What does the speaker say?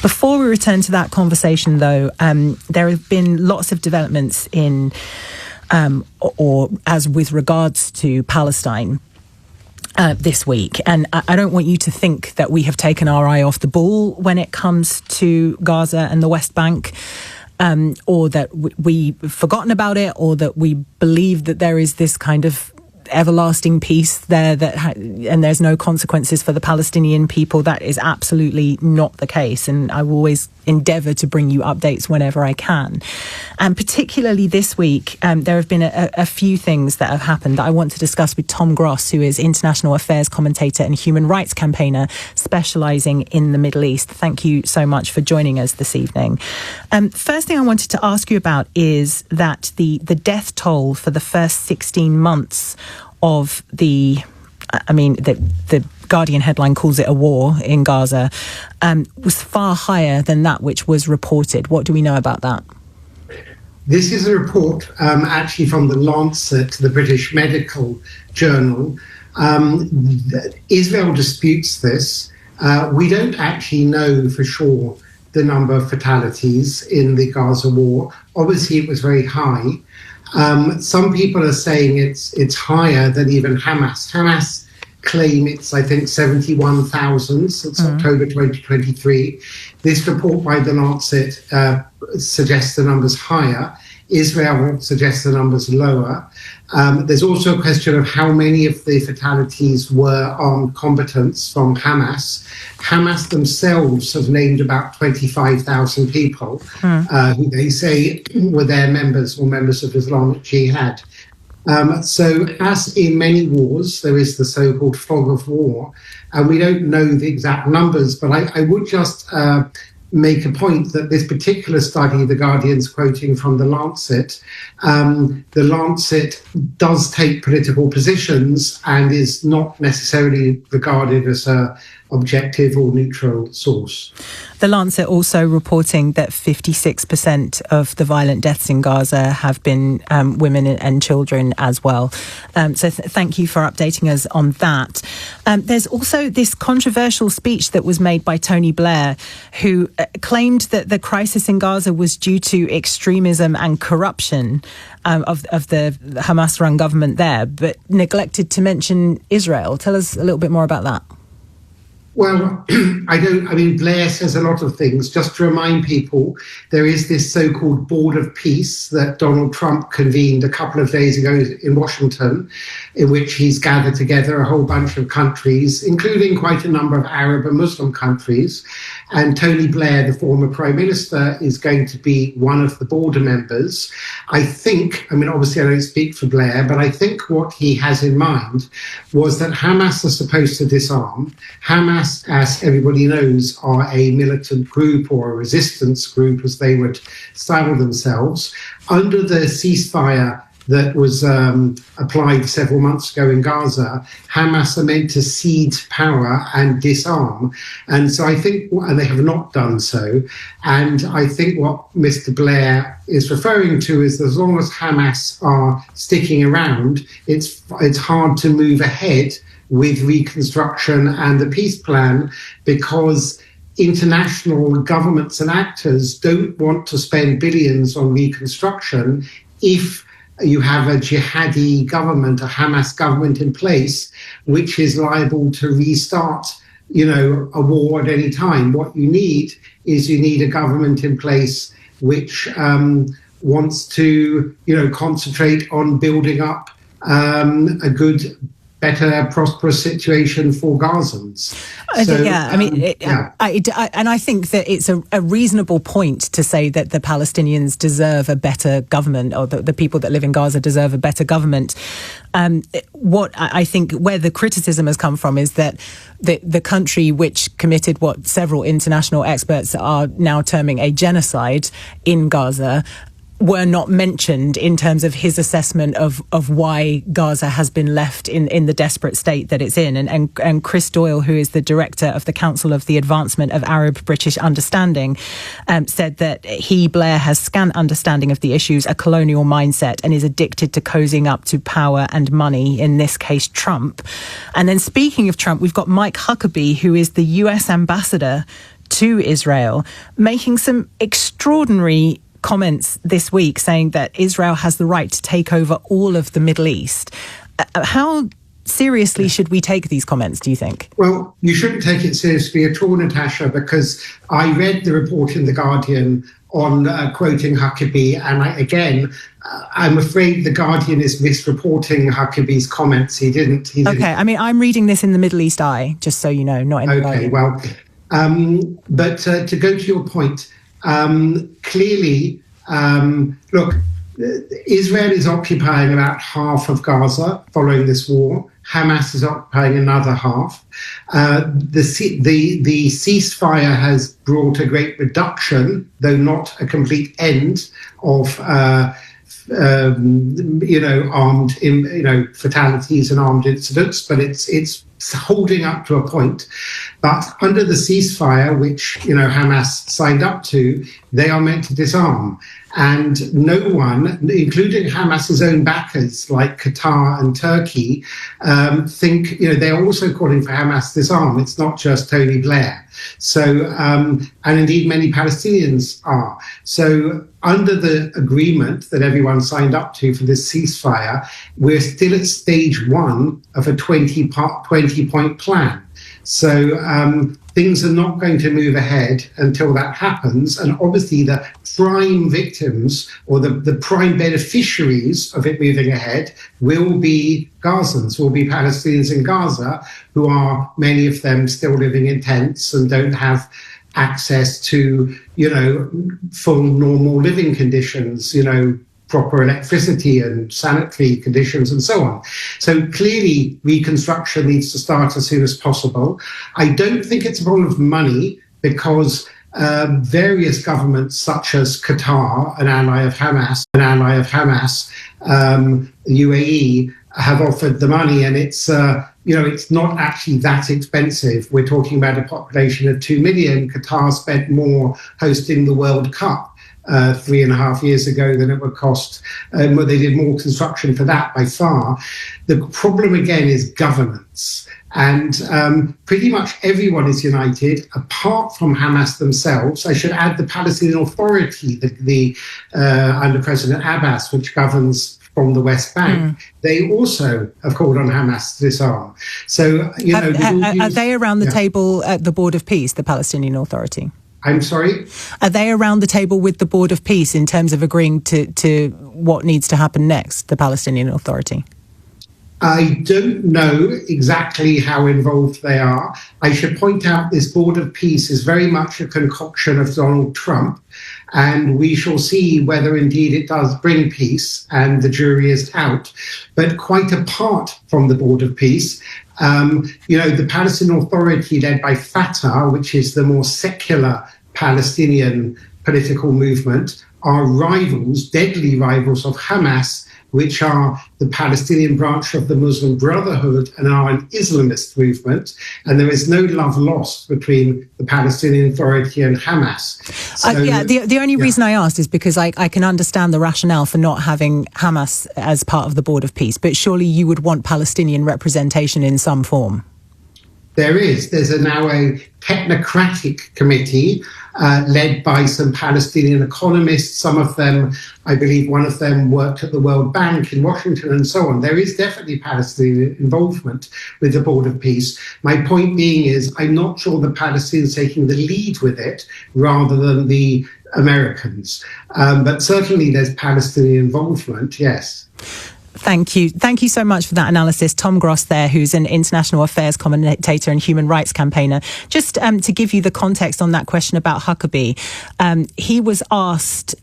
Before we return to that conversation, though, there have been lots of developments in, or as with regards to Palestine, this week. And I don't want you to think that we have taken our eye off the ball when it comes to Gaza and the West Bank, or that we've forgotten about it, or that we believe that there is this kind of everlasting peace there and there's no consequences for the Palestinian people. That is absolutely not the case, and I will always endeavour to bring you updates whenever I can. And particularly this week, there have been a few things that have happened that I want to discuss with Tom Gross, who is international affairs commentator and human rights campaigner specialising in the Middle East. Thank you so much for joining us this evening. First thing I wanted to ask you about is that the death toll for the first 16 months of the Guardian headline calls it a war in Gaza, was far higher than that which was reported. What do we know about that? This is a report actually from the Lancet, the British medical journal. Israel disputes this. We don't actually know for sure the number of fatalities in the Gaza war. Obviously, it was very high. Some people are saying it's higher than even Hamas. Hamas claim it's, I think, 71,000 since October 2023. This report by the Lancet suggests the numbers higher. Israel suggests the numbers lower. There's also a question of how many of the fatalities were armed combatants from Hamas. Hamas themselves have named about 25,000 people who they say were their members or members of Islamic Jihad. So as in many wars, there is the so-called fog of war, and we don't know the exact numbers, but I would just make a point that this particular study, The Guardian's quoting from The Lancet does take political positions and is not necessarily regarded as a objective or neutral source. The Lancet also reporting that 56% of the violent deaths in Gaza have been women and children as well. So thank you for updating us on that. There's also this controversial speech that was made by Tony Blair, who claimed that the crisis in Gaza was due to extremism and corruption of the Hamas-run government there, but neglected to mention Israel. Tell us a little bit more about that. Well, Blair says a lot of things. Just to remind people, there is this so-called Board of Peace that Donald Trump convened a couple of days ago in Washington, in which he's gathered together a whole bunch of countries, including quite a number of Arab and Muslim countries. And Tony Blair, the former Prime Minister, is going to be one of the board members. Obviously I don't speak for Blair, but I think what he has in mind was that Hamas are supposed to disarm. Hamas, as everybody knows, are a militant group or a resistance group, as they would style themselves. Under the ceasefire that was applied several months ago in Gaza, Hamas are meant to cede power and disarm. And so I think, and they have not done so, and I think what Mr. Blair is referring to is as long as Hamas are sticking around, it's hard to move ahead with reconstruction and the peace plan, because international governments and actors don't want to spend billions on reconstruction if you have a jihadi government, a Hamas government in place, which is liable to restart, a war at any time. What you need is a government in place which wants to, concentrate on building up a good, better, prosperous situation for Gazans. And I think that it's a reasonable point to say that the Palestinians deserve a better government, or the people that live in Gaza deserve a better government. What I think where the criticism has come from is that the country which committed what several international experts are now terming a genocide in Gaza were not mentioned in terms of his assessment of why Gaza has been left in the desperate state that it's in. And Chris Doyle, who is the director of the Council of the Advancement of Arab-British Understanding, said that Blair has scant understanding of the issues, a colonial mindset, and is addicted to cozying up to power and money, in this case Trump. And then speaking of Trump, we've got Mike Huckabee, who is the US ambassador to Israel, making some extraordinary comments this week saying that Israel has the right to take over all of the Middle East. How seriously should we take these comments, do you think? Well, you shouldn't take it seriously at all, Natasha, because I read the report in The Guardian on quoting Huckabee, and I'm afraid The Guardian is misreporting Huckabee's comments. He didn't. Okay, I mean, I'm reading this in the Middle East Eye, just so you know, not in The Guardian. Okay, well, but to go to your point, clearly, look, Israel is occupying about half of Gaza following this war. Hamas is occupying another half. The ceasefire has brought a great reduction, though not a complete end, of armed fatalities and armed incidents, but it's holding up to a point. But under the ceasefire, which Hamas signed up to, they are meant to disarm. And no one, including Hamas's own backers like Qatar and Turkey, think they're also calling for Hamas to disarm. It's not just Tony Blair. So, and indeed many Palestinians are. So under the agreement that everyone signed up to for this ceasefire, we're still at stage one of a 20-point plan. So things are not going to move ahead until that happens. And obviously the prime victims or the prime beneficiaries of it moving ahead will be Gazans, will be Palestinians in Gaza, who are, many of them, still living in tents and don't have access to, full normal living conditions, proper electricity and sanitary conditions and so on. So clearly reconstruction needs to start as soon as possible. I don't think it's a problem of money because various governments such as Qatar, an ally of Hamas, UAE, have offered the money, and it's not actually that expensive. We're talking about a population of 2 million. Qatar spent more hosting the World Cup 3.5 years ago than it would cost. They did more construction for that by far. The problem again is governance. And pretty much everyone is united, apart from Hamas themselves. I should add the Palestinian Authority, under President Abbas, which governs from the West Bank. They also have called on Hamas to disarm. So, are they around the table at the Board of Peace, the Palestinian Authority? I'm sorry? Are they around the table with the Board of Peace in terms of agreeing to what needs to happen next, the Palestinian Authority? I don't know exactly how involved they are. I should point out this Board of Peace is very much a concoction of Donald Trump, and we shall see whether indeed it does bring peace, and the jury is out. But quite apart from the Board of Peace, the Palestinian Authority led by Fatah, which is the more secular Palestinian political movement, are rivals, deadly rivals of Hamas, which are the Palestinian branch of the Muslim Brotherhood and are an Islamist movement. And there is no love lost between the Palestinian Authority and Hamas. So, the only reason I asked is because I can understand the rationale for not having Hamas as part of the Board of Peace, but surely you would want Palestinian representation in some form. There's now a technocratic committee led by some Palestinian economists. Some of them, I believe one of them worked at the World Bank in Washington and so on. There is definitely Palestinian involvement with the Board of Peace. My point being is I'm not sure the Palestinians taking the lead with it rather than the Americans. But certainly there's Palestinian involvement, yes. Thank you. Thank you so much for that analysis. Tom Gross there, who's an international affairs commentator and human rights campaigner. Just to give you the context on that question about Huckabee, he was asked